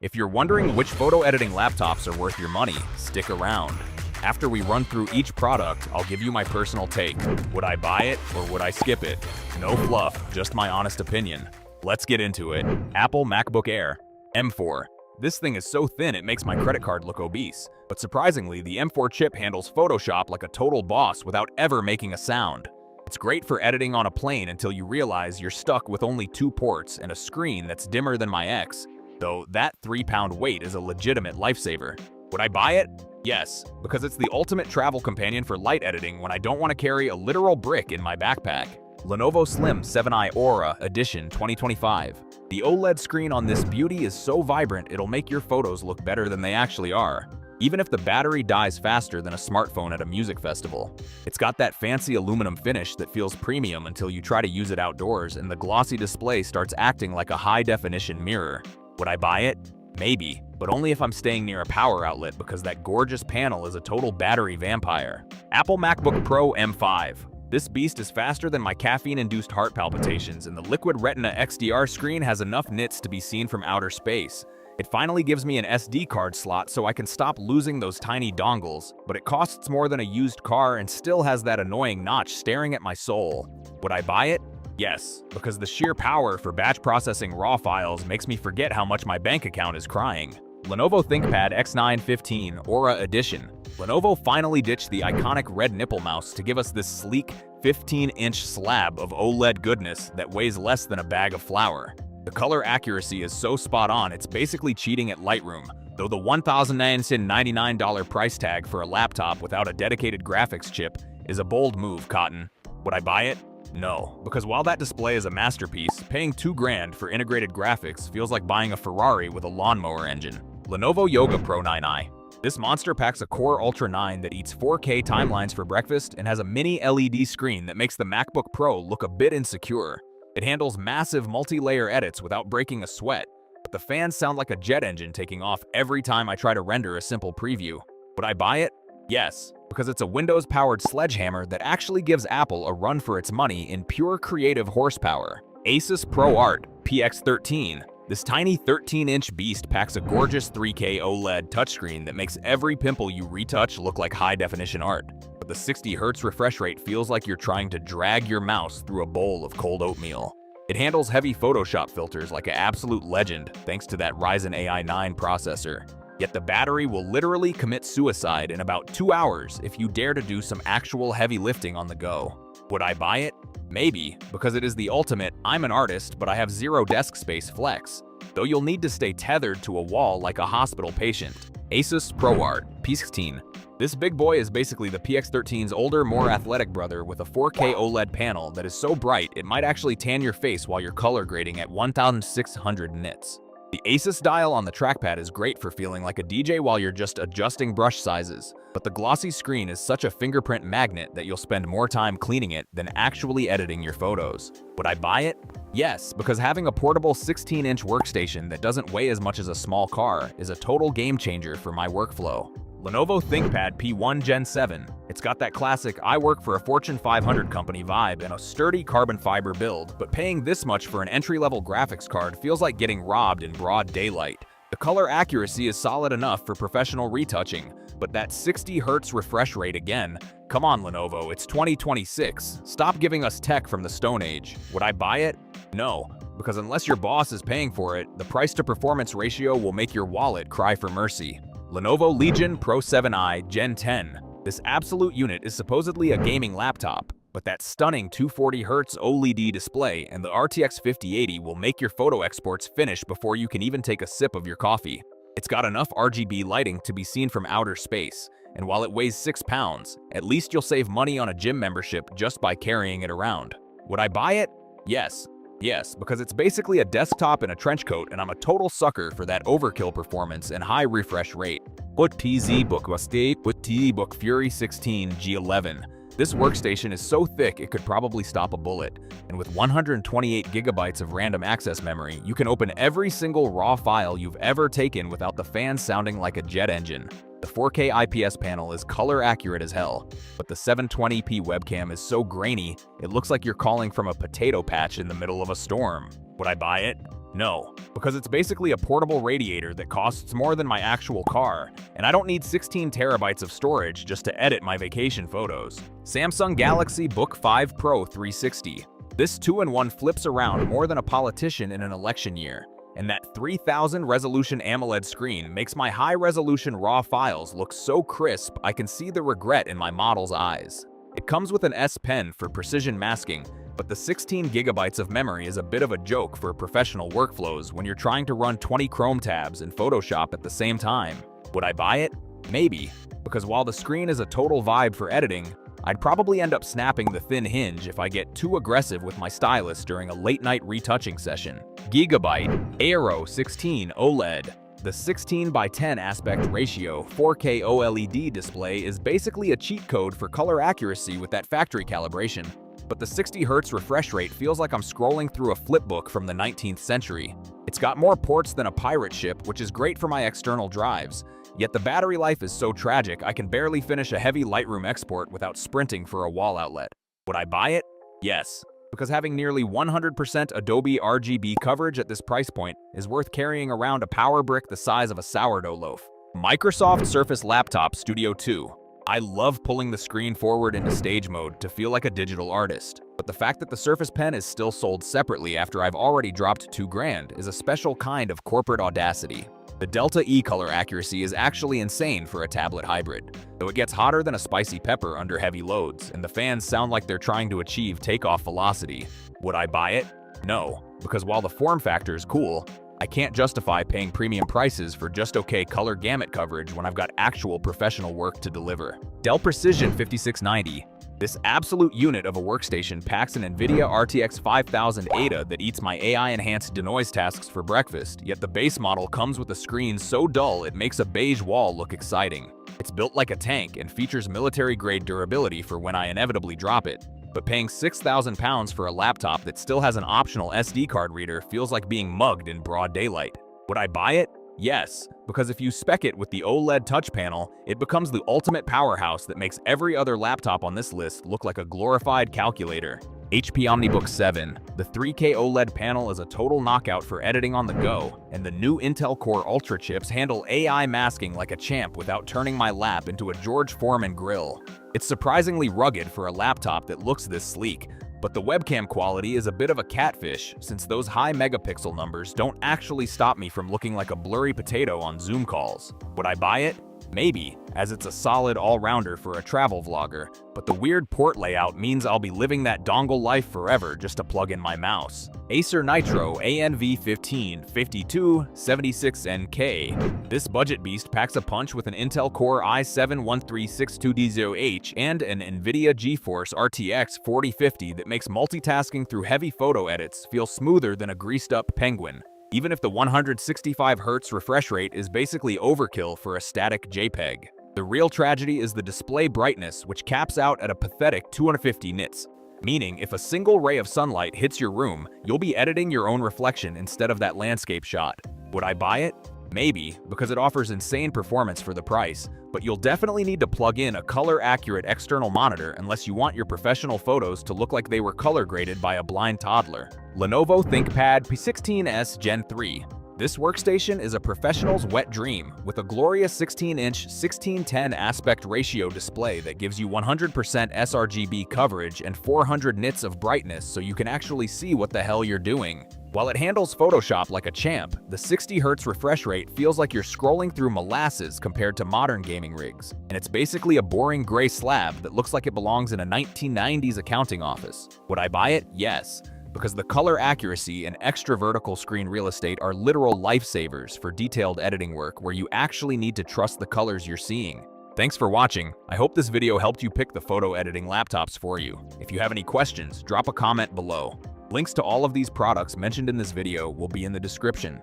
If you're wondering which photo editing laptops are worth your money, stick around. After we run through each product, I'll give you my personal take. Would I buy it or would I skip it? No fluff, just my honest opinion. Let's get into it. Apple MacBook Air M4. This thing is so thin it makes my credit card look obese. But surprisingly, the M4 chip handles Photoshop like a total boss without ever making a sound. It's great for editing on a plane until you realize you're stuck with only 2 ports and a screen that's dimmer than my ex. Though that 3-pound weight is a legitimate lifesaver. Would I buy it? Yes, because it's the ultimate travel companion for light editing when I don't want to carry a literal brick in my backpack. Lenovo Slim 7i Aura Edition 2025. The OLED screen on this beauty is so vibrant it'll make your photos look better than they actually are, even if the battery dies faster than a smartphone at a music festival. It's got that fancy aluminum finish that feels premium until you try to use it outdoors and the glossy display starts acting like a high-definition mirror. Would I buy it? Maybe, but only if I'm staying near a power outlet because that gorgeous panel is a total battery vampire. Apple MacBook Pro M5. This beast is faster than my caffeine-induced heart palpitations, and the Liquid Retina XDR screen has enough nits to be seen from outer space. It finally gives me an SD card slot so I can stop losing those tiny dongles, but it costs more than a used car and still has that annoying notch staring at my soul. Would I buy it? Yes, because the sheer power for batch processing raw files makes me forget how much my bank account is crying. Lenovo ThinkPad X9 15 Aura Edition. Lenovo finally ditched the iconic red nipple mouse to give us this sleek 15-inch slab of OLED goodness that weighs less than a bag of flour. The color accuracy is so spot on it's basically cheating at Lightroom, though the $1,999 price tag for a laptop without a dedicated graphics chip is a bold move, Cotton. Would I buy it? No, because while that display is a masterpiece, paying $2,000 for integrated graphics feels like buying a Ferrari with a lawnmower engine. Lenovo Yoga Pro 9i. This monster packs a Core Ultra 9 that eats 4K timelines for breakfast and has a mini LED screen that makes the MacBook Pro look a bit insecure. It handles massive multi-layer edits without breaking a sweat, but the fans sound like a jet engine taking off every time I try to render a simple preview. Would I buy it? Yes, because it's a Windows-powered sledgehammer that actually gives Apple a run for its money in pure creative horsepower. Asus ProArt PX13. This tiny 13-inch beast packs a gorgeous 3K OLED touchscreen that makes every pimple you retouch look like high-definition art. But the 60 Hz refresh rate feels like you're trying to drag your mouse through a bowl of cold oatmeal. It handles heavy Photoshop filters like an absolute legend thanks to that Ryzen AI 9 processor. Yet the battery will literally commit suicide in about 2 hours if you dare to do some actual heavy lifting on the go. Would I buy it? Maybe, because it is the ultimate I'm an artist but I have zero desk space flex, though you'll need to stay tethered to a wall like a hospital patient. Asus ProArt P16. This big boy is basically the PX13's older, more athletic brother with a 4K OLED panel that is so bright it might actually tan your face while you're color grading at 1600 nits. The Asus dial on the trackpad is great for feeling like a DJ while you're just adjusting brush sizes, but the glossy screen is such a fingerprint magnet that you'll spend more time cleaning it than actually editing your photos. Would I buy it? Yes, because having a portable 16-inch workstation that doesn't weigh as much as a small car is a total game changer for my workflow. Lenovo ThinkPad P1 Gen 7. It's got that classic I work for a Fortune 500 company vibe and a sturdy carbon fiber build, but paying this much for an entry-level graphics card feels like getting robbed in broad daylight. The color accuracy is solid enough for professional retouching, but that 60 Hz refresh rate again. Come on Lenovo, it's 2026. Stop giving us tech from the Stone Age. Would I buy it? No, because unless your boss is paying for it, the price-to-performance ratio will make your wallet cry for mercy. Lenovo Legion Pro 7i Gen 10. This absolute unit is supposedly a gaming laptop, but that stunning 240Hz OLED display and the RTX 5080 will make your photo exports finish before you can even take a sip of your coffee. It's got enough RGB lighting to be seen from outer space, and while it weighs 6 pounds, at least you'll save money on a gym membership just by carrying it around. Would I buy it? Yes. Yes, because it's basically a desktop in a trench coat and I'm a total sucker for that overkill performance and high refresh rate. Put TZ Book Mustade with TZ Book Fury 16 G11. This workstation is so thick it could probably stop a bullet, and with 128 gigabytes of random access memory, you can open every single raw file you've ever taken without the fan sounding like a jet engine. The 4K IPS panel is color accurate as hell, but the 720p webcam is so grainy, it looks like you're calling from a potato patch in the middle of a storm. Would I buy it? No, because it's basically a portable radiator that costs more than my actual car, and I don't need 16 terabytes of storage just to edit my vacation photos. Samsung Galaxy Book 5 Pro 360. This 2-in-1 flips around more than a politician in an election year, and that 3000 resolution AMOLED screen makes my high-resolution RAW files look so crisp I can see the regret in my model's eyes. It comes with an S Pen for precision masking, but the 16 gigabytes of memory is a bit of a joke for professional workflows when you're trying to run 20 Chrome tabs in Photoshop at the same time. Would I buy it? Maybe, because while the screen is a total vibe for editing, I'd probably end up snapping the thin hinge if I get too aggressive with my stylus during a late-night retouching session. Gigabyte Aero 16 OLED. The 16:10 aspect ratio 4K OLED display is basically a cheat code for color accuracy with that factory calibration. But the 60Hz refresh rate feels like I'm scrolling through a flipbook from the 19th century. It's got more ports than a pirate ship, which is great for my external drives. Yet the battery life is so tragic I can barely finish a heavy Lightroom export without sprinting for a wall outlet. Would I buy it? Yes, because having nearly 100% Adobe RGB coverage at this price point is worth carrying around a power brick the size of a sourdough loaf. Microsoft Surface Laptop Studio 2. I love pulling the screen forward into stage mode to feel like a digital artist, but the fact that the Surface Pen is still sold separately after I've already dropped $2,000 is a special kind of corporate audacity. The Delta E color accuracy is actually insane for a tablet hybrid, though it gets hotter than a spicy pepper under heavy loads, and the fans sound like they're trying to achieve takeoff velocity. Would I buy it? No, because while the form factor is cool, I can't justify paying premium prices for just okay color gamut coverage when I've got actual professional work to deliver. Dell Precision 5690. This absolute unit of a workstation packs an NVIDIA RTX 5000 Ada that eats my AI-enhanced denoise tasks for breakfast, yet the base model comes with a screen so dull it makes a beige wall look exciting. It's built like a tank and features military-grade durability for when I inevitably drop it. But paying £6,000 for a laptop that still has an optional SD card reader feels like being mugged in broad daylight. Would I buy it? Yes, because if you spec it with the OLED touch panel, it becomes the ultimate powerhouse that makes every other laptop on this list look like a glorified calculator. HP OmniBook 7. The 3K OLED panel is a total knockout for editing on the go, and the new Intel Core Ultra chips handle AI masking like a champ without turning my lap into a George Foreman grill. It's surprisingly rugged for a laptop that looks this sleek, but the webcam quality is a bit of a catfish since those high megapixel numbers don't actually stop me from looking like a blurry potato on Zoom calls. Would I buy it? Maybe, as it's a solid all-rounder for a travel vlogger, but the weird port layout means I'll be living that dongle life forever just to plug in my mouse. Acer Nitro ANV15 5276NK. This budget beast packs a punch with an Intel Core i7-1362D0H and an NVIDIA GeForce RTX 4050 that makes multitasking through heavy photo edits feel smoother than a greased-up penguin, even if the 165Hz refresh rate is basically overkill for a static JPEG. The real tragedy is the display brightness, which caps out at a pathetic 250 nits, meaning if a single ray of sunlight hits your room, you'll be editing your own reflection instead of that landscape shot. Would I buy it? Maybe, because it offers insane performance for the price, but you'll definitely need to plug in a color-accurate external monitor unless you want your professional photos to look like they were color-graded by a blind toddler. Lenovo ThinkPad P16s Gen 3. This workstation is a professional's wet dream with a glorious 16-inch 16:10 aspect ratio display that gives you 100% sRGB coverage and 400 nits of brightness so you can actually see what the hell you're doing. While it handles Photoshop like a champ, the 60Hz refresh rate feels like you're scrolling through molasses compared to modern gaming rigs, and it's basically a boring gray slab that looks like it belongs in a 1990s accounting office. Would I buy it? Yes, because the color accuracy and extra vertical screen real estate are literal lifesavers for detailed editing work where you actually need to trust the colors you're seeing. Thanks for watching. I hope this video helped you pick the photo editing laptops for you. If you have any questions, drop a comment below. Links to all of these products mentioned in this video will be in the description.